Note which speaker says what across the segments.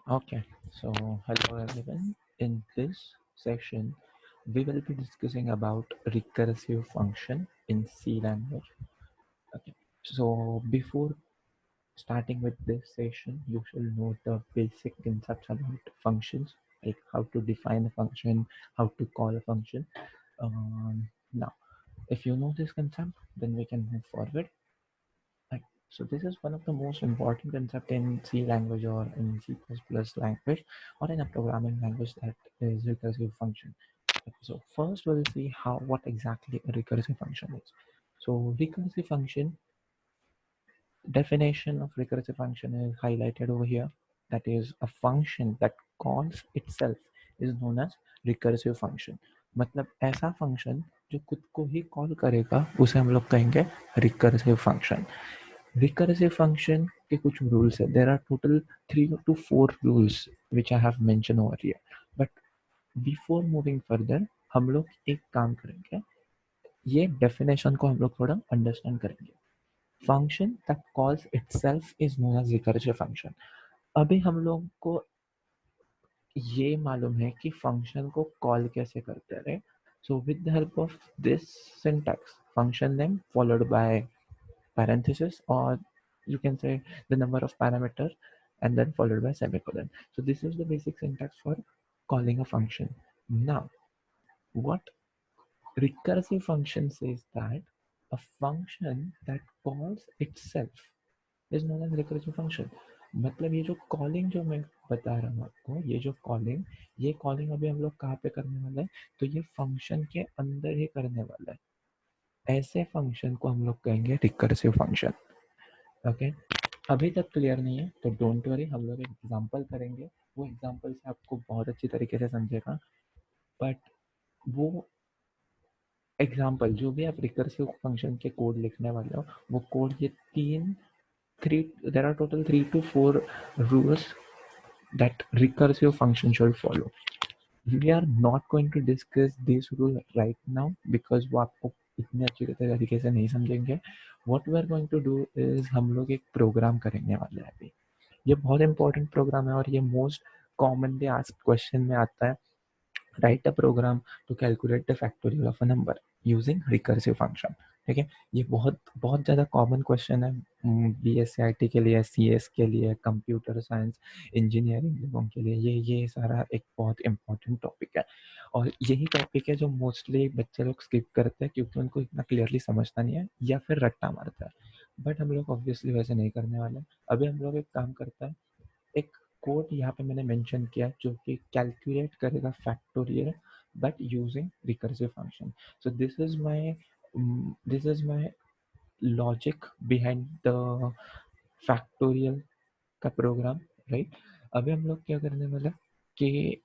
Speaker 1: Okay, so hello everyone. In this session, we will be discussing about recursive function in C language. Okay, so before starting with this session, you should know the basic concepts about functions, like how to define a function, how to call a function. Now, if you know this concept, then we can move forward. Right. So this is one of the most important concept in C language or in C++ language or in a programming language, that is recursive function. Okay, so first we'll see how what exactly a recursive function is. So recursive function, definition of recursive function is highlighted over here. That is a function that calls itself is known as recursive function. मतलब ऐसा function जो खुद को ही call करेगा उसे हम लोग कहेंगे रिकर्सिव फंक्शन. Recursive function के कुछ rules है. There are total 3 to 4 rules which I have mentioned over here. But before moving further, हम लोग एक काम करेंगे. ये definition को हम लोग थोड़ा understand करेंगे. Function that calls itself is known as recursive function. अभी हम लोग को ये मालूम है कि function को call कैसे करते हैं, right? So with the help of this syntax, function name followed by parenthesis, or you can say the number of parameters and then followed by semicolon. So this is the basic syntax for calling a function. Now, what recursive function says that a function that calls itself is known as recursive function. मतलब ये जो calling जो मैं बता रहा हूँ आपको, ये कॉलिंग अभी हम लोग कहाँ पे करने वाले हैं, तो ये फंक्शन के अंदर ही करने वाला है. ऐसे फंक्शन को हम लोग कहेंगे रिकर्सिव फंक्शन. ओके, अभी तक क्लियर नहीं है तो डोंट वरी, हम लोग एक एग्जांपल करेंगे. वो एग्जांपल से आपको बहुत अच्छी तरीके से समझेगा. बट वो एग्जांपल जो भी आप रिकर्सिव फंक्शन के कोड लिखने वाले हो, वो कोड ये तीन three there are total 3 to 4 rules that recursive function should follow. We are not going to discuss this rule right now because वो आपको इतने अच्छी तरीके से नहीं समझेंगे. What we are going to do is हम लोग एक प्रोग्राम करेंगे वाले हैं अभी. ये बहुत इंपॉर्टेंट प्रोग्राम है और ये मोस्ट कॉमनली आस्क्ड क्वेश्चन में आता है. Write a program to calculate the factorial of a number using recursive function. ठीक है, ये बहुत बहुत ज़्यादा कॉमन क्वेश्चन है BSc IT के लिए, CS के लिए, कंप्यूटर साइंस इंजीनियरिंग लोगों के लिए. ये सारा एक बहुत इंपॉर्टेंट टॉपिक है और यही टॉपिक है जो मोस्टली बच्चे लोग स्किप करते हैं क्योंकि उनको इतना क्लियरली समझता नहीं है या फिर रट्टा मारता है. बट हम लोग ऑब्वियसली वैसे नहीं करने वाले. अभी हम लोग एक काम करते हैं. एक कोड यहाँ पे मैंने मेंशन किया जो कि कैलकुलेट करेगा factorial but using recursive function. So this is my logic behind the factorial का प्रोग्राम, राइट. अभी हम लोग क्या करने वाले कि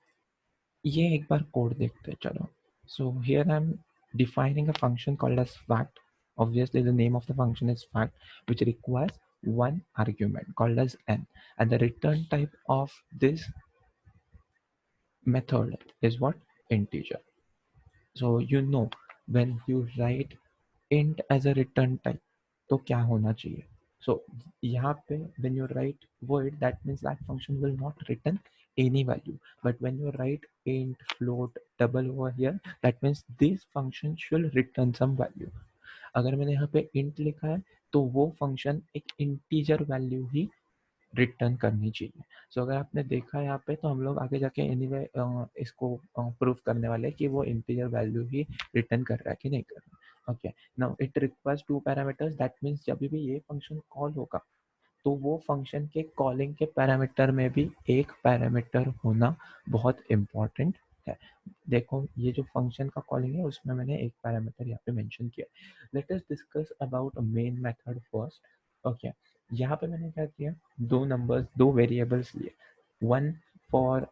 Speaker 1: ये एक बार कोड देखते हैं. चलो, so here I'm defining a function called as fact. Obviously the name of the function is fact, which requires one argument called as n, and the return type of this method is what? Integer. So you know, when you write int as a return type तो क्या होना चाहिए. So यहाँ पे when you write void, that means that function will not return any value. But when you write int, float, double over here, that means this function should return some value. अगर मैंने यहाँ पे int लिखा है तो वो function एक integer value ही return करनी चाहिए. सो अगर आपने देखा यहाँ पे तो हम लोग आगे जाके एनीवे इसको प्रूव करने वाले हैं कि वो इंटीजर वैल्यू ही रिटर्न कर रहा है कि नहीं कर रहा है. Okay, now it requires 2 parameters. That means जब भी ये फंक्शन कॉल होगा तो वो फंक्शन के कॉलिंग के पैरामीटर में भी एक पैरामीटर होना बहुत इम्पॉर्टेंट है. देखो, ये जो फंक्शन का कॉलिंग है उसमें मैंने एक पैरामीटर यहाँ पे मेंशन किया. Let us discuss about main method first. Okay, यहाँ पे मैंने क्या किया, दो वेरिएबल्स लिए. One for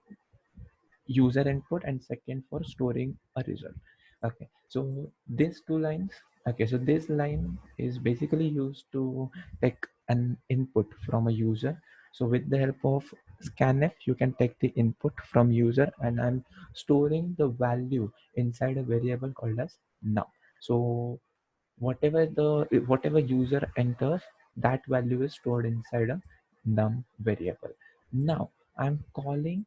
Speaker 1: user input and second for storing a result. Okay, so these two lines, okay, so this line is basically used to take an input from a user. So with the help of scanf you can take the input from user, and I'm storing the value inside a variable called as num. So whatever user enters, that value is stored inside a num variable. Now I'm calling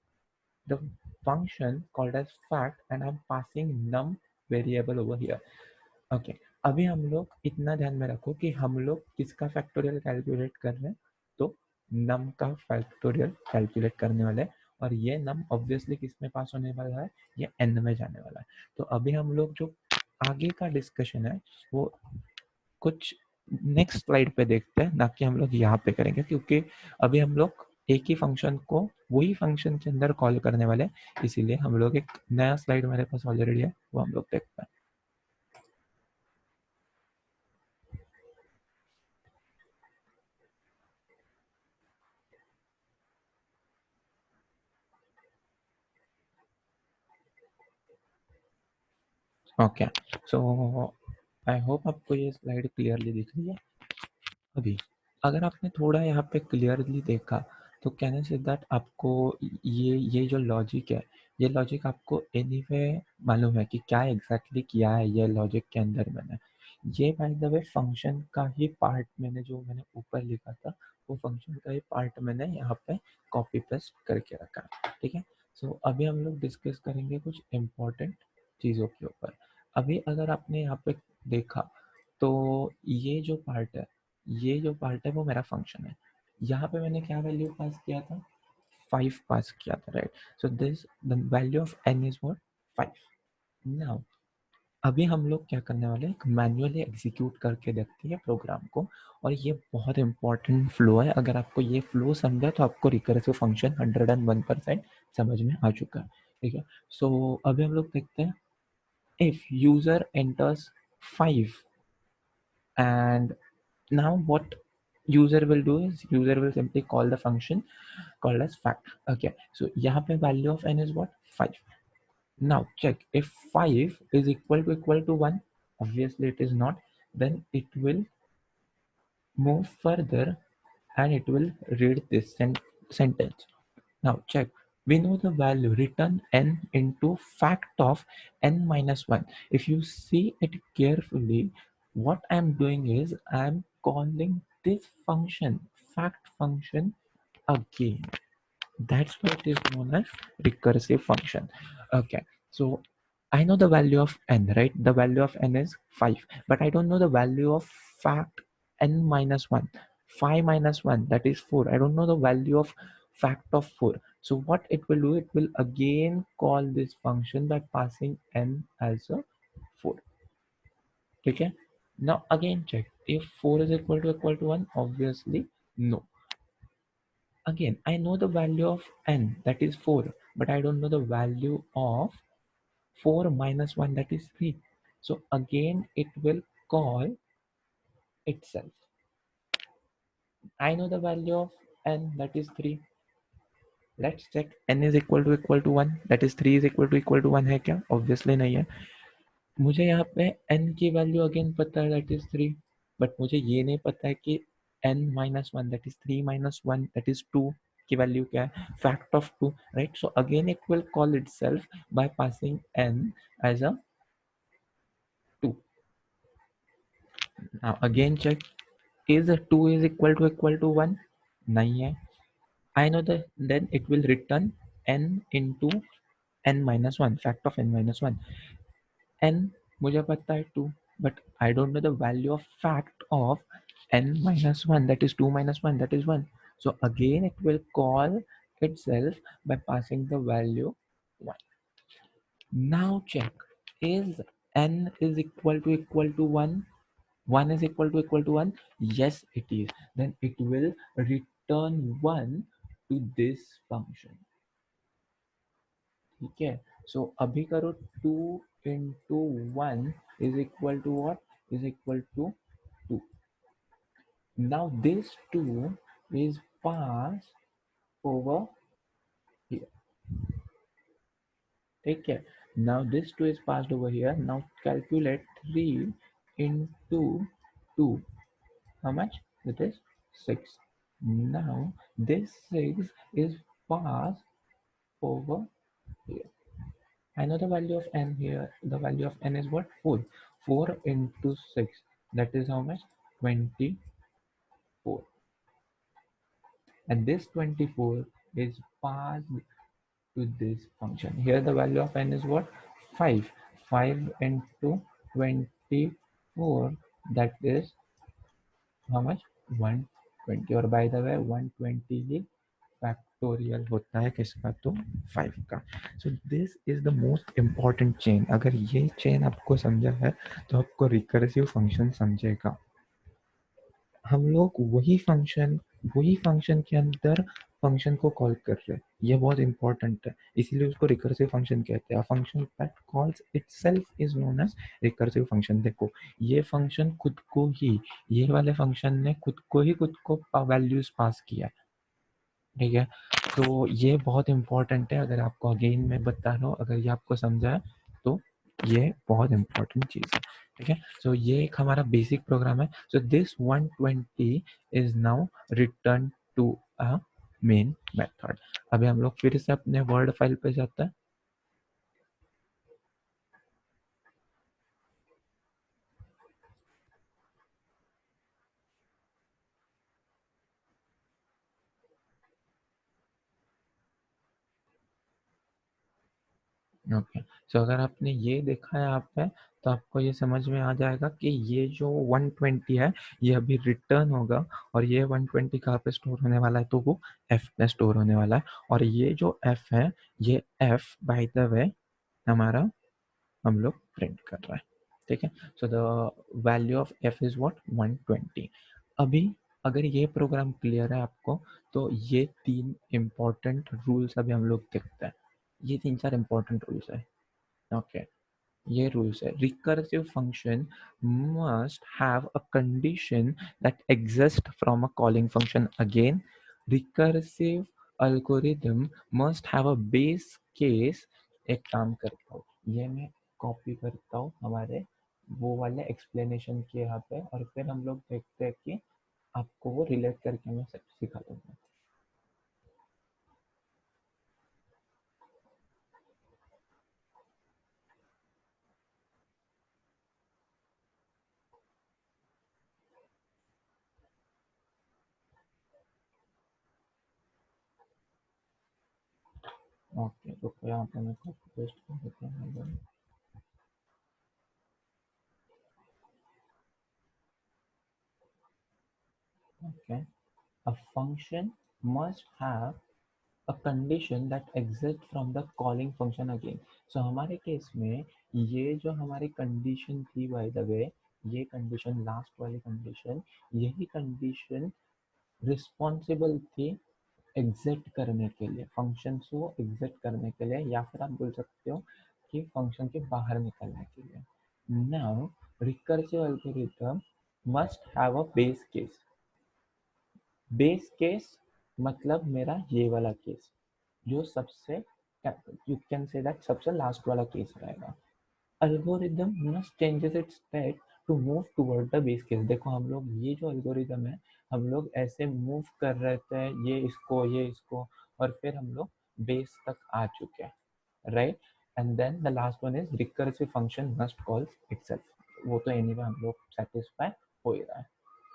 Speaker 1: the function called as fact and I'm passing num variable over here. Okay अभी हम लोग इतना ध्यान में रखो कि हम लोग किसका फैक्टोरियल कैलकुलेट कर रहे हैं, तो नम का फैक्टोरियल कैलकुलेट करने वाले हैं और ये नम ऑब्वियसली किस में पास होने वाला है, ये एन में जाने वाला है। तो अभी हम लोग जो आगे का डिस्कशन है वो कुछ नेक्स्ट स्लाइड पे देखते हैं, ना कि हम लोग यहाँ पे करेंगे, क्योंकि अभी हम लोग एक ही फंक्शन को वही फंक्शन के अंदर कॉल करने वाले हैं, इसीलिए हम लोग एक नया स्लाइड मेरे पास ऑलरेडी है वो हम लोग देखते हैं। ओके, सो आई होप आपको ये स्लाइड क्लियरली दिख रही है। अभी अगर आपने थोड़ा यहाँ पे क्लियरली देखा तो कहने से दैट आपको ये जो लॉजिक है, ये लॉजिक आपको एनीवे मालूम है कि क्या एग्जैक्टली किया है ये लॉजिक के अंदर मैंने। ये बाय द वे फंक्शन का ही पार्ट मैंने जो मैंने ऊपर लिखा था वो फंक्शन का ही पार्ट मैंने यहाँ पे कॉपी पेस्ट करके रखा है, ठीक है। सो अभी हम लोग डिस्कस करेंगे कुछ इम्पोर्टेंट चीज़ों के ऊपर। अभी अगर आपने यहाँ पे देखा तो ये जो पार्ट है, ये जो पार्ट है वो मेरा फंक्शन है। यहाँ पे मैंने क्या वैल्यू पास किया था, 5 पास किया था, right. So this the value of n is what, 5। Now अभी हम लोग क्या करने वाले हैं, मैन्युअली एग्जीक्यूट करके देखते हैं प्रोग्राम को, और ये बहुत इंपॉर्टेंट फ्लो है। अगर आपको ये फ्लो समझा तो आपको रिकर्सिव फंक्शन 101% समझ में आ चुका है, ठीक है। सो अभी हम लोग देखते हैं, if user enters 5 and now what user will do is user will simply call the function called as fact. Okay, so यहाँ पे value of n is what, 5. Now check if 5 is equal to 1, obviously it is not, then it will move further and it will read this sentence. Now check, we know the value return n into fact of n minus 1. If you see it carefully, what I'm doing is I'm calling this function, fact function, again. That's why it is known as recursive function. Okay, so I know the value of n, right? The value of n is 5, but I don't know the value of fact n minus 1. 5 minus 1, that is 4. I don't know the value of fact of 4. So what it will do, it will again call this function by passing n as a 4. Okay, now again check if 4 is equal to 1, obviously no. Again, I know the value of n, that is 4, but I don't know the value of 4 minus 1, that is 3. So again, it will call itself. I know the value of n, that is 3. Let's check n is equal to 1, that is 3 is equal to 1 है क्या? Obviously नहीं है। मुझे यहाँ पे n की value again पता है, that is 3, बट मुझे ये नहीं पता है कि n minus 1, that is 3 minus 1, that is 2 की वैल्यू क्या है, fact of 2, right. So again it will call itself by passing n as a 2. Now again check, is 2 is equal to 1, नहीं है। I know that then it will return n into n minus 1, fact of n minus 1. n मुझे पता है 2, but I don't know the value of fact of n minus 1, that is 2 minus 1, that is 1. So again it will call itself by passing the value 1. Now check, is n is equal to 1, 1 is equal to 1, yes it is, then it will return 1 to this function, ठीक है। सो अभी करो 2 into 1 is equal to what, is equal to 2. Now this 2 is passed over here, take care. Now this 2 is passed over here. Now calculate 3 into 2, how much, it is 6. Now this 6 is passed over here. I know the value of n here. The value of n is what, 4. 4 into 6, that is how much, 24. And this 24 is passed to this function. Here the value of n is what? 5. 5 into 24, that is how much? 120. और by the way 120 he factorial होता है किसका? तो 5 का. So this is the most important chain. अगर ये chain आपको समझा है तो आपको रिकर्सिव फंक्शन समझेगा. हम लोग वही फंक्शन के अंदर फंक्शन को कॉल कर रहे हैं. ये बहुत इंपॉर्टेंट है, इसीलिए उसको रिकर्सिव फंक्शन कहते हैं. Function that calls itself is known as recursive function. देखो ये फंक्शन खुद को ही, ये वाले फंक्शन ने खुद को वैल्यूज पास किया. ठीक है, तो ये बहुत इंपॉर्टेंट है. अगर आपको अगेन मैं बता रहा हूँ, अगर ये आपको समझा है तो ये बहुत इंपॉर्टेंट चीज है. ठीक है, सो ये एक हमारा बेसिक प्रोग्राम है. So this 120 is now return to a main method. अभी हम लोग फिर से अपने वर्ड फाइल पे जाते हैं. ओके, सो अगर आपने ये देखा है यहाँ पे, तो आपको ये समझ में आ जाएगा कि ये जो 120 है ये अभी रिटर्न होगा, और ये 120 कहाँ पे स्टोर होने वाला है? तो वो f में स्टोर होने वाला है. और ये जो f है, ये f बाय द वे हमारा हम लोग प्रिंट कर रहा है. ठीक है, so the value of f is what? 120. अभी अगर ये प्रोग्राम क्लियर है आपको, तो ये 3 इम्पोर्टेंट रूल्स अभी हम लोग देखते हैं. ये 3-4 इम्पोर्टेंट रूल्स है. ओके, ये रूल्स है. Recursive function must have a condition that exist from a calling function. Again, recursive algorithm must have a base case. एक काम करता हूँ, ये मैं कॉपी करता हूँ हमारे वो वाले एक्सप्लेनेशन के यहाँ पे, और फिर हम लोग देखते हैं कि आपको वो रिलेट करके मैं सब सिखा दूंगा. ओके, तो यहाँ पे मैं कॉपी पेस्ट कर देता हूँ. Okay, a function must have a condition that exists from the calling function again. So हमारे केस में ये जो हमारी कंडीशन थी, बाय द वे ये कंडीशन, लास्ट वाली कंडीशन, यही कंडीशन रिस्पॉन्सिबल थी एग्जिट करने के लिए, फंक्शन को एग्जिट करने के लिए, या फिर आप बोल सकते हो कि फंक्शन के बाहर निकलने के लिए. Now recursive algorithm must have a base case. Base case मतलब मेरा ये वाला केस, जो सबसे, यू कैन से दैट सबसे लास्ट वाला केस रहेगा. Algorithm must changes its state to move toward the base case. देखो हम लोग ये जो अल्गोरिदम है, हम लोग ऐसे मूव कर रहे थे, ये इसको, और फिर हम लोग बेस तक आ चुके हैं, right. And then the last one is recursive function must calls itself. वो तो एनीवे हम लोग सेटिस्फाई हो ही रहा है.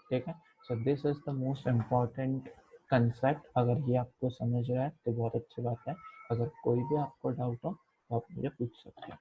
Speaker 1: ठीक है, so this is the most important concept. अगर ये आपको समझ रहा है तो बहुत अच्छी बात है. अगर कोई भी आपको डाउट हो तो आप मुझे पूछ सकते हैं.